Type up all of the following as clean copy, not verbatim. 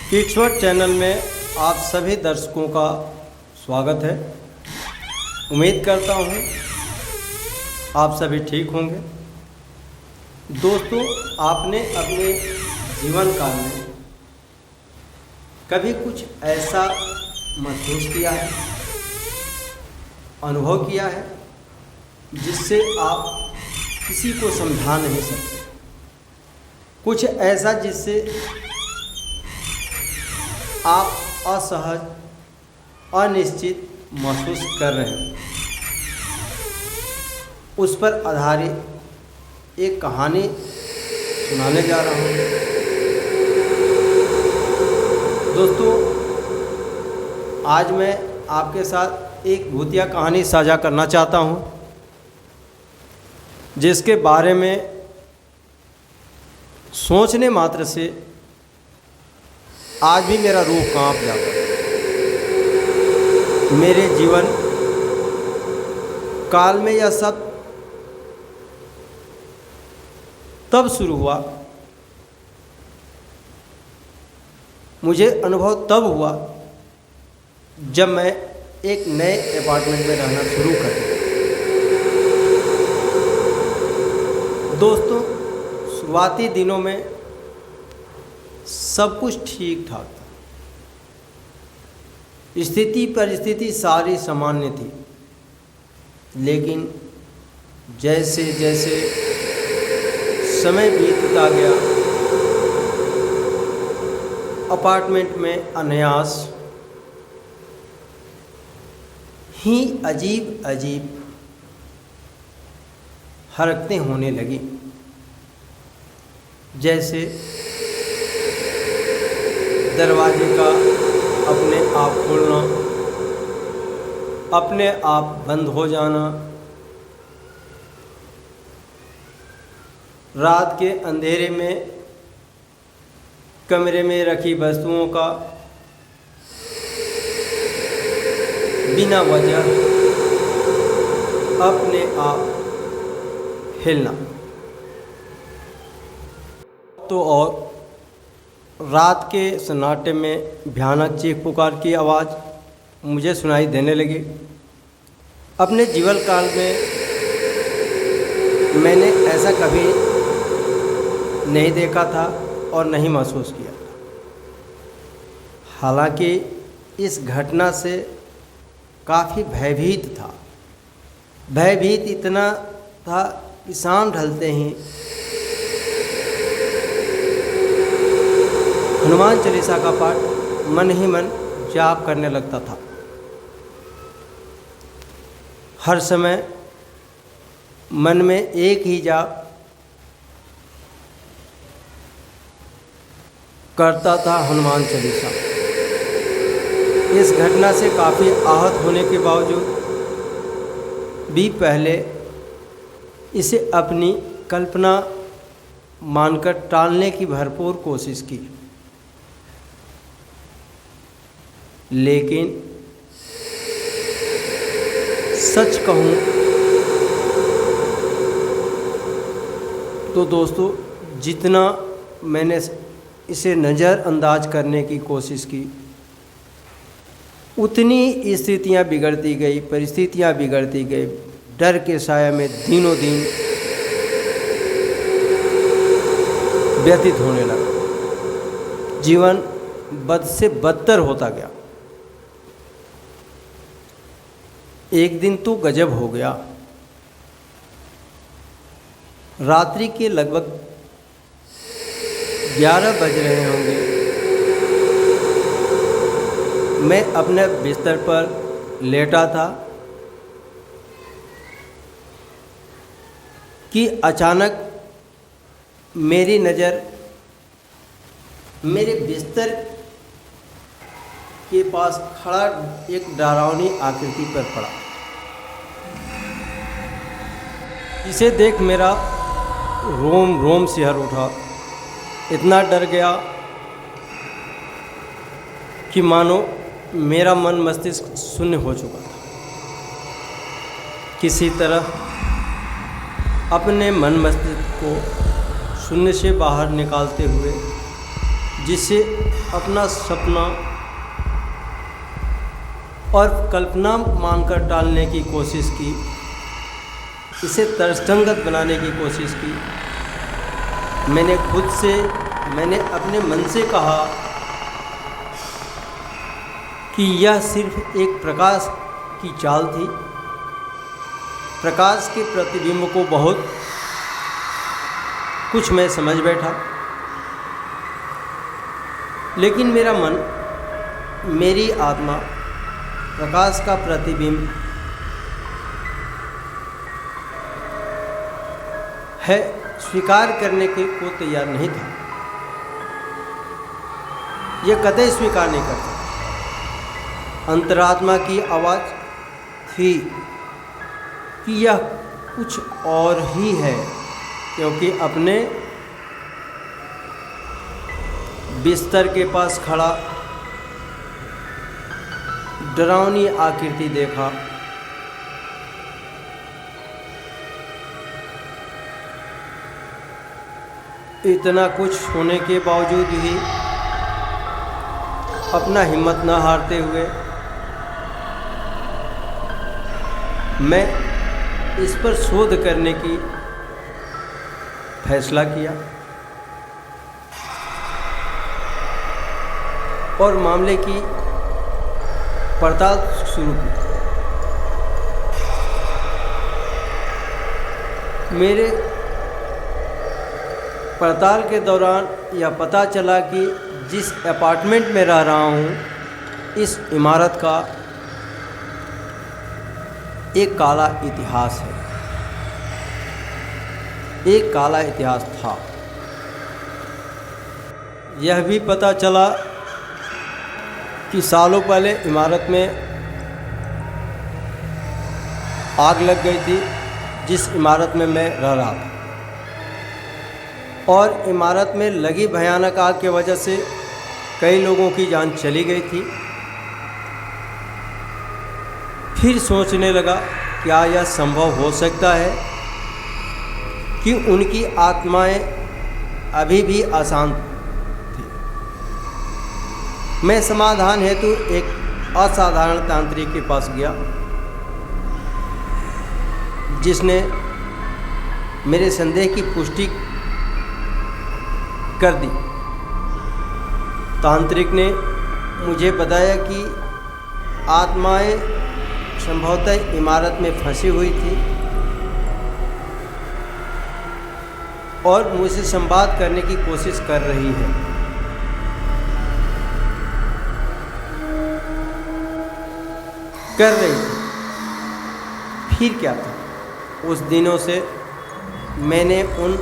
किड्सवर्ड channel में आप सभी दर्शकों का स्वागत है। उम्मीद करता हूँ आप सभी ठीक होंगे। दोस्तों, आपने अपने जीवन काल में कभी कुछ ऐसा महसूस किया है, अनुभव किया है जिससे आप किसी को समझा नहीं सकते? कुछ ऐसा जिससे आप असहज, अनिश्चित महसूस कर रहे हैं। उस पर आधारित एक कहानी सुनाने जा रहा हूँ। दोस्तों, आज मैं आपके साथ एक भूतिया कहानी साझा करना चाहता हूँ, जिसके बारे में सोचने मात्र से आज भी मेरा रूह कांप जाता है। मेरे जीवन काल में यह सब तब शुरू हुआ, मुझे अनुभव तब हुआ जब मैं एक नए अपार्टमेंट में रहना शुरू कर दिया। दोस्तों, शुरुआती दिनों में सब कुछ ठीक ठाक था। स्थिति परिस्थिति सारी सामान्य थी, लेकिन जैसे जैसे समय बीतता गया, अपार्टमेंट में अनायास ही अजीब अजीब हरकतें होने लगी। जैसे दरवाजे का अपने आप खुलना, अपने आप बंद हो जाना, रात के अंधेरे में कमरे में रखी वस्तुओं का बिना वजह अपने आप हिलना। तो और रात के सन्नाटे में भयानक चीख पुकार की आवाज़ मुझे सुनाई देने लगी। अपने जीवन काल में मैंने ऐसा कभी नहीं देखा था और नहीं महसूस किया था। हालांकि इस घटना से काफ़ी भयभीत था। भयभीत इतना था कि शाम ढलते ही हनुमान चालीसा का पाठ मन ही मन जाप करने लगता था। हर समय मन में एक ही जाप करता था, हनुमान चालीसा। इस घटना से काफ़ी आहत होने के बावजूद भी पहले इसे अपनी कल्पना मानकर टालने की भरपूर कोशिश की, लेकिन सच कहूँ तो दोस्तों, जितना मैंने इसे नज़रअंदाज करने की कोशिश की, उतनी स्थितियाँ बिगड़ती गई, परिस्थितियाँ बिगड़ती गई। डर के साया में दिनों दिन व्यतीत होने लगा। जीवन बद से बदतर होता गया। एक दिन तो गजब हो गया। रात्रि के लगभग 11 बज रहे होंगे। मैं अपने बिस्तर पर लेटा था कि अचानक मेरी नज़र मेरे बिस्तर के पास खड़ा एक डरावनी आकृति पर पड़ा। इसे देख मेरा रोम रोम सिहर उठा। इतना डर गया कि मानो मेरा मन मस्तिष्क शून्य हो चुका था। किसी तरह अपने मन मस्तिष्क को शून्य से बाहर निकालते हुए, जिससे अपना सपना और कल्पना मानकर टालने की कोशिश की, इसे तर्कसंगत बनाने की कोशिश की। मैंने अपने मन से कहा कि यह सिर्फ एक प्रकाश की चाल थी। प्रकाश के प्रतिबिंब को बहुत कुछ मैं समझ बैठा, लेकिन मेरा मन, मेरी आत्मा प्रकाश का प्रतिबिंब है स्वीकार करने के को तैयार नहीं था। यह कतई स्वीकार नहीं करता। अंतरात्मा की आवाज़ थी कि यह कुछ और ही है, क्योंकि अपने बिस्तर के पास खड़ा डरावनी आकृति देखा। इतना कुछ होने के बावजूद भी अपना हिम्मत न हारते हुए मैं इस पर शोध करने की फैसला किया और मामले की पड़ताल शुरू की। मेरे पड़ताल के दौरान यह पता चला कि जिस अपार्टमेंट में रह रहा हूँ, इस इमारत का एक काला इतिहास है, एक काला इतिहास था। यह भी पता चला कि सालों पहले इमारत में आग लग गई थी, जिस इमारत में मैं रह रहा था, और इमारत में लगी भयानक आग की वजह से कई लोगों की जान चली गई थी। फिर सोचने लगा, क्या यह संभव हो सकता है कि उनकी आत्माएं अभी भी अशांत थी। मैं समाधान हेतु एक असाधारण तांत्रिक के पास गया, जिसने मेरे संदेह की पुष्टि कर दी। तांत्रिक ने मुझे बताया कि आत्माएं संभवतः इमारत में फंसी हुई थी और मुझसे संवाद करने की कोशिश कर रही है। फिर क्या था? उस दिनों से मैंने उन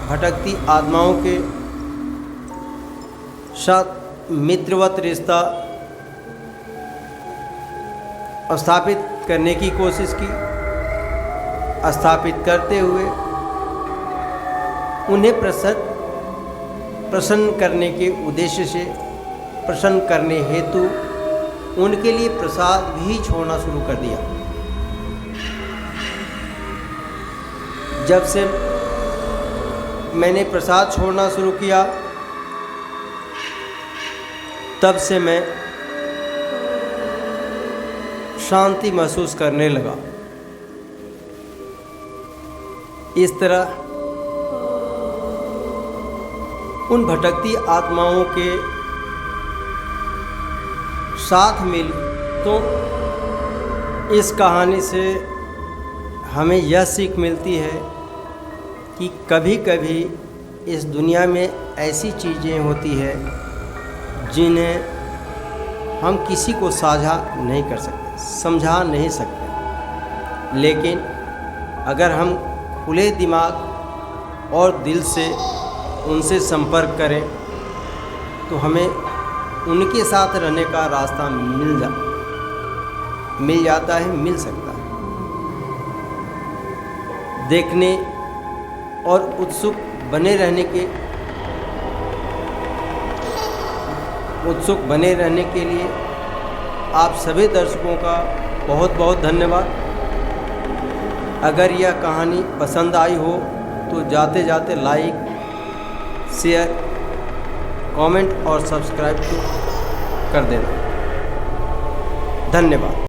भटकती आत्माओं के साथ मित्रवत रिश्ता स्थापित करने की कोशिश की। स्थापित करते हुए उन्हें प्रसन्न करने के उद्देश्य से, प्रसन्न करने हेतु उनके लिए प्रसाद भी छोड़ना शुरू कर दिया। जब से मैंने प्रसाद छोड़ना शुरू किया, तब से मैं शांति महसूस करने लगा। इस तरह उन भटकती आत्माओं के साथ मिल तो इस कहानी से हमें यह सीख मिलती है कि कभी कभी इस दुनिया में ऐसी चीज़ें होती है जिन्हें हम किसी को साझा नहीं कर सकते, समझा नहीं सकते, लेकिन अगर हम खुले दिमाग और दिल से उनसे संपर्क करें तो हमें उनके साथ रहने का रास्ता मिल जाता है, मिल सकता है। देखने और उत्सुक बने रहने के लिए आप सभी दर्शकों का बहुत बहुत धन्यवाद। अगर यह कहानी पसंद आई हो तो जाते जाते लाइक, शेयर, कमेंट और सब्सक्राइब तो कर देना। धन्यवाद।